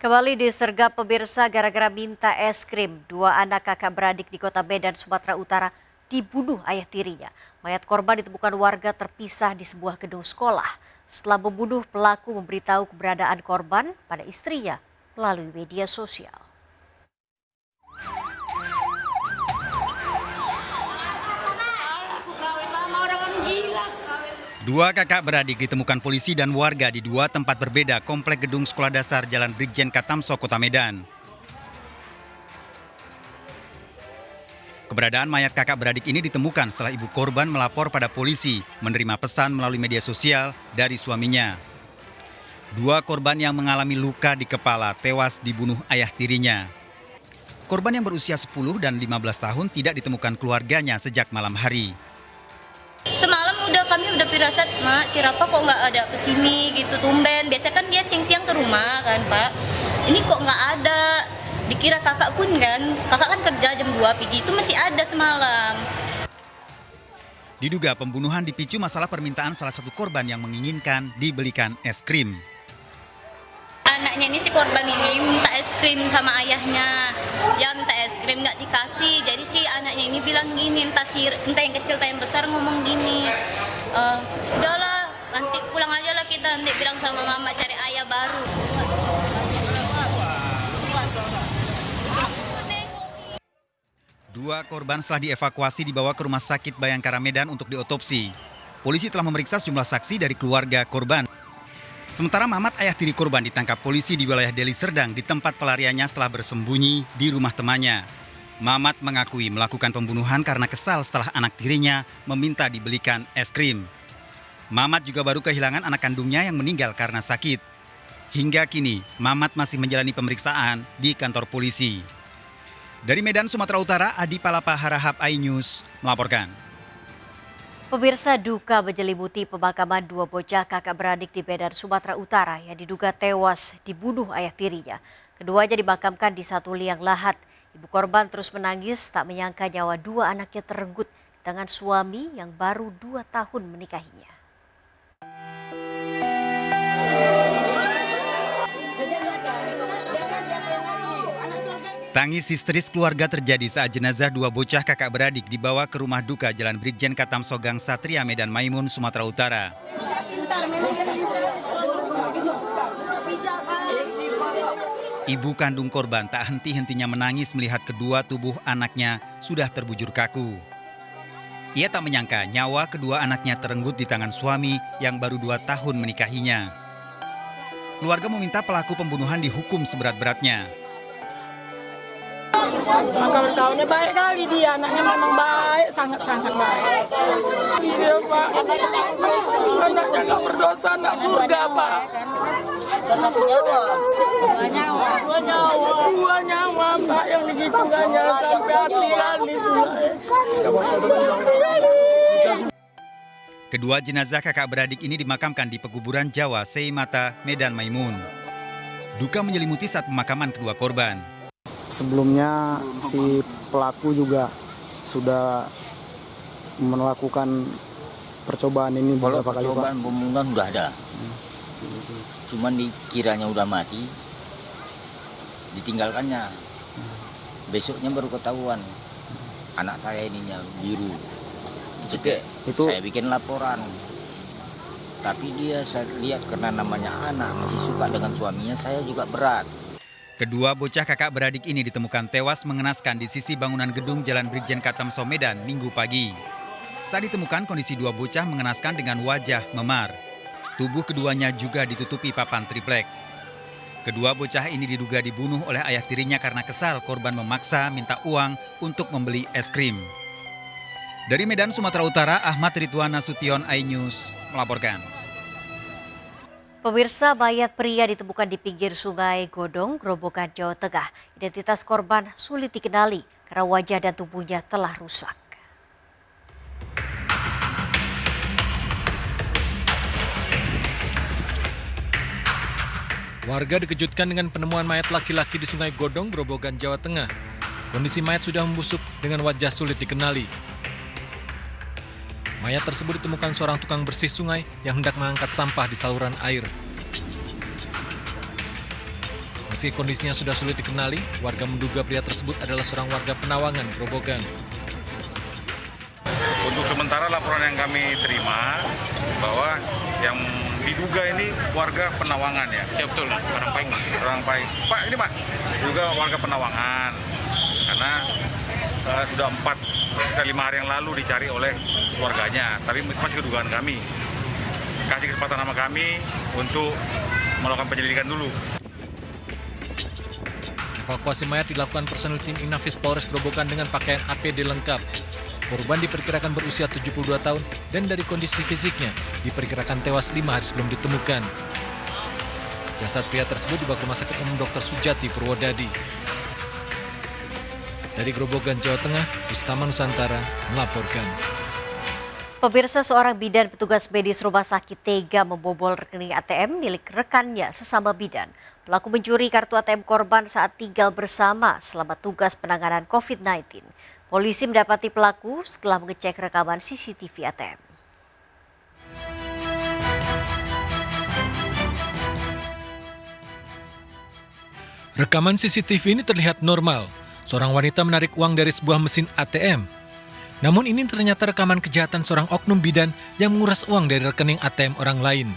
Kembali disergap pemirsa gara-gara minta es krim. Dua anak kakak beradik di kota Medan, Sumatera Utara dibunuh ayah tirinya. Mayat korban ditemukan warga terpisah di sebuah gedung sekolah. Setelah membunuh, pelaku memberitahu keberadaan korban pada istrinya melalui media sosial. Dua kakak beradik ditemukan polisi dan warga di dua tempat berbeda komplek gedung sekolah dasar Jalan Brigjen Katamso, Kota Medan. Keberadaan mayat kakak beradik ini ditemukan setelah ibu korban melapor pada polisi menerima pesan melalui media sosial dari suaminya. Dua korban yang mengalami luka di kepala tewas dibunuh ayah tirinya. Korban yang berusia 10 dan 15 tahun tidak ditemukan keluarganya sejak malam hari. Semalam kami udah firasat, Mak, si Rafa kok nggak ada kesini gitu, tumben. Biasanya kan dia siang-siang ke rumah kan, Pak. Ini kok nggak ada. Dikira kakak pun kan, kakak kan kerja jam 2 pagi, itu masih ada semalam. Diduga pembunuhan dipicu masalah permintaan salah satu korban yang menginginkan dibelikan es krim. Anaknya ini, si korban ini minta es krim sama ayahnya. Dia minta es krim nggak dikasih, jadi si anaknya ini bilang gini, entah yang kecil entah yang besar ngomong gini, udahlah nanti pulang aja lah kita, nanti bilang sama mama cari ayah baru. Dua korban setelah dievakuasi dibawa ke Rumah Sakit Bayangkara Medan untuk diotopsi. Polisi telah memeriksa sejumlah saksi dari keluarga korban. Sementara Mamat, ayah tiri korban, ditangkap polisi di wilayah Deli Serdang di tempat pelariannya setelah bersembunyi di rumah temannya. Mamat mengakui melakukan pembunuhan karena kesal setelah anak tirinya meminta dibelikan es krim. Mamat juga baru kehilangan anak kandungnya yang meninggal karena sakit. Hingga kini, Mamat masih menjalani pemeriksaan di kantor polisi. Dari Medan, Sumatera Utara, Adi Palapa, Harahap iNews melaporkan. Pemirsa, duka menyelimuti pemakaman dua bocah kakak beradik di Medan, Sumatera Utara yang diduga tewas dibunuh ayah tirinya. Keduanya dimakamkan di satu liang lahat. Ibu korban terus menangis tak menyangka nyawa dua anaknya terenggut di tangan suami yang baru 2 tahun menikahinya. Tangis histeris keluarga terjadi saat jenazah dua bocah kakak beradik dibawa ke rumah duka Jalan Brigjen Katamso Gang Satria, Medan Maimun, Sumatera Utara. Ibu kandung korban tak henti-hentinya menangis melihat kedua tubuh anaknya sudah terbujur kaku. Ia tak menyangka nyawa kedua anaknya terenggut di tangan suami yang baru 2 tahun menikahinya. Keluarga meminta pelaku pembunuhan dihukum seberat-beratnya. Kawan-kawannya baik kali dia, anaknya memang baik, sangat-sangat baik. Iya Pak, anaknya nggak berdosa, nggak surga Pak. Dua nyawa Pak yang begitu nggak nyala sampai hati-hati. Kedua jenazah kakak beradik ini dimakamkan di Pekuburan Jawa, Seimata, Medan Maimun. Duka menyelimuti saat pemakaman kedua korban. Sebelumnya si pelaku juga sudah melakukan percobaan ini beberapa kali, Pak. Percobaan pembunuhan udah ada. Cuman dikiranya udah mati, ditinggalkannya. Besoknya baru ketahuan anak saya ininya biru. Itu saya bikin laporan. Tapi dia saya lihat karena namanya anak masih suka dengan suaminya, saya juga berat. Kedua bocah kakak beradik ini ditemukan tewas mengenaskan di sisi bangunan gedung Jalan Brigjen Katamso Medan Minggu pagi. Saat ditemukan, kondisi dua bocah mengenaskan dengan wajah memar. Tubuh keduanya juga ditutupi papan triplek. Kedua bocah ini diduga dibunuh oleh ayah tirinya karena kesal korban memaksa minta uang untuk membeli es krim. Dari Medan, Sumatera Utara, Ahmad Ridwan Nasution, iNews melaporkan. Pemirsa, mayat pria ditemukan di pinggir sungai Godong, Grobogan, Jawa Tengah. Identitas korban sulit dikenali karena wajah dan tubuhnya telah rusak. Warga dikejutkan dengan penemuan mayat laki-laki di sungai Godong, Grobogan, Jawa Tengah. Kondisi mayat sudah membusuk dengan wajah sulit dikenali. Mayat tersebut ditemukan seorang tukang bersih sungai yang hendak mengangkat sampah di saluran air. Meski kondisinya sudah sulit dikenali, warga menduga pria tersebut adalah seorang warga Penawangan, Grobogan. Untuk sementara laporan yang kami terima bahwa yang diduga ini warga Penawangan ya. Siap betul, orang Paing. Orang Paing. Pak, ini Pak, juga warga Penawangan. Karena sudah 4-5 hari yang lalu dicari oleh keluarganya, tapi itu masih kedugaan kami. Kasih kesempatan sama kami untuk melakukan penyelidikan dulu. Evakuasi mayat dilakukan personil tim Inafis Polres Grobogan dengan pakaian APD lengkap. Korban diperkirakan berusia 72 tahun dan dari kondisi fisiknya diperkirakan tewas 5 hari sebelum ditemukan. Jasad pria tersebut dibawa ke Rumah Sakit Umum Dr. Sujati Purwodadi. Dari Grobogan, Jawa Tengah, Bustama Nusantara melaporkan. Pemirsa, seorang bidan petugas medis rumah sakit tega membobol rekening ATM milik rekannya sesama bidan. Pelaku mencuri kartu ATM korban saat tinggal bersama selama tugas penanganan COVID-19. Polisi mendapati pelaku setelah mengecek rekaman CCTV ATM. Rekaman CCTV ini terlihat normal. Seorang wanita menarik uang dari sebuah mesin ATM. Namun ini ternyata rekaman kejahatan seorang oknum bidan yang menguras uang dari rekening ATM orang lain.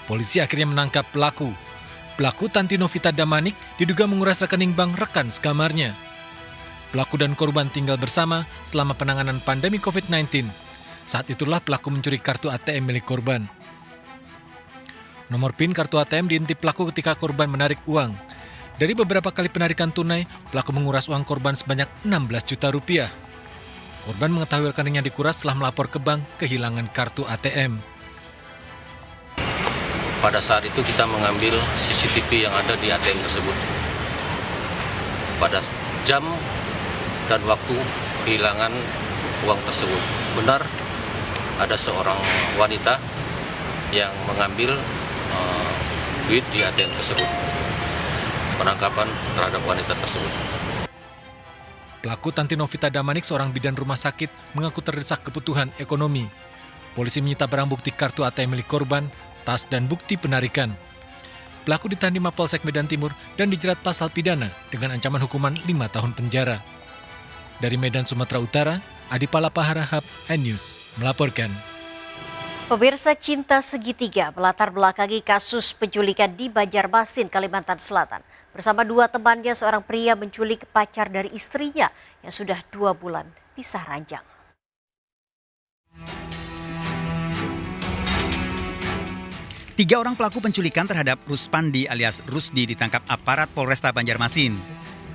Polisi akhirnya menangkap pelaku. Pelaku Tanti Novita Damanik diduga menguras rekening bank rekan sekamarnya. Pelaku dan korban tinggal bersama selama penanganan pandemi COVID-19. Saat itulah pelaku mencuri kartu ATM milik korban. Nomor PIN kartu ATM diintip pelaku ketika korban menarik uang. Dari beberapa kali penarikan tunai, pelaku menguras uang korban sebanyak 16 juta rupiah. Korban mengetahui rekeningnya dikuras setelah melapor ke bank kehilangan kartu ATM. Pada saat itu kita mengambil CCTV yang ada di ATM tersebut. Pada jam dan waktu kehilangan uang tersebut. Benar, ada seorang wanita yang mengambil duit di ATM tersebut. Penangkapan terhadap wanita tersebut. Pelaku Tanti Novita Damanik, seorang bidan rumah sakit, mengaku terdesak kebutuhan ekonomi. Polisi menyita barang bukti kartu ATM milik korban, tas dan bukti penarikan. Pelaku ditahan di Mapolsek Medan Timur dan dijerat pasal pidana dengan ancaman hukuman 5 tahun penjara. Dari Medan, Sumatera Utara, Adi Palapa Harahap, N-News melaporkan. Pemirsa, cinta segitiga melatar belakangi kasus penculikan di Banjarmasin, Kalimantan Selatan. Bersama 2 temannya, seorang pria menculik pacar dari istrinya yang sudah 2 bulan pisah ranjang. Tiga orang pelaku penculikan terhadap Ruspandi alias Rusdi ditangkap aparat Polresta Banjarmasin.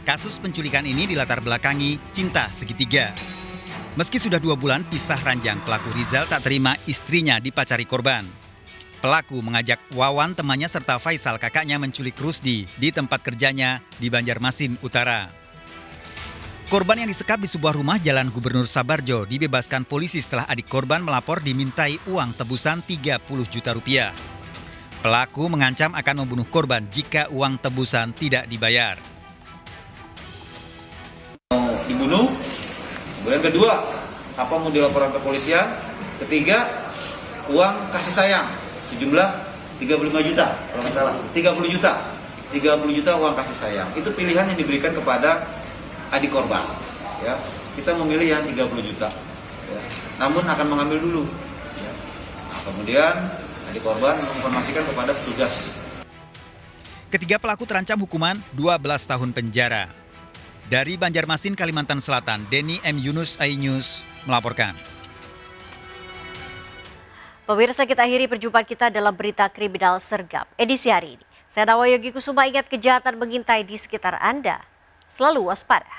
Kasus penculikan ini dilatar belakangi cinta segitiga. Meski sudah 2 bulan pisah ranjang, pelaku Rizal tak terima istrinya dipacari korban. Pelaku mengajak Wawan temannya serta Faisal kakaknya menculik Rusdi di tempat kerjanya di Banjarmasin Utara. Korban yang disekap di sebuah rumah Jalan Gubernur Sabarjo dibebaskan polisi setelah adik korban melapor dimintai uang tebusan 30 juta rupiah. Pelaku mengancam akan membunuh korban jika uang tebusan tidak dibayar. Dibunuh. Kemudian kedua, apa mau dilaporkan ke kepolisian? Ketiga, uang kasih sayang sejumlah 35 juta, kalau nggak salah. 30 juta. 30 juta uang kasih sayang. Itu pilihan yang diberikan kepada adik korban. Ya, kita memilih yang 30 juta. Ya. Namun akan mengambil dulu. Ya. Nah, kemudian adik korban menginformasikan kepada petugas. Ketiga pelaku terancam hukuman 12 tahun penjara. Dari Banjarmasin, Kalimantan Selatan, Denny M. Yunus, iNews melaporkan. Pemirsa, kita akhiri perjumpaan kita dalam berita kriminal sergap edisi hari ini. Saya Nawa Yogi Kusuma, ingat kejahatan mengintai di sekitar Anda. Selalu waspada.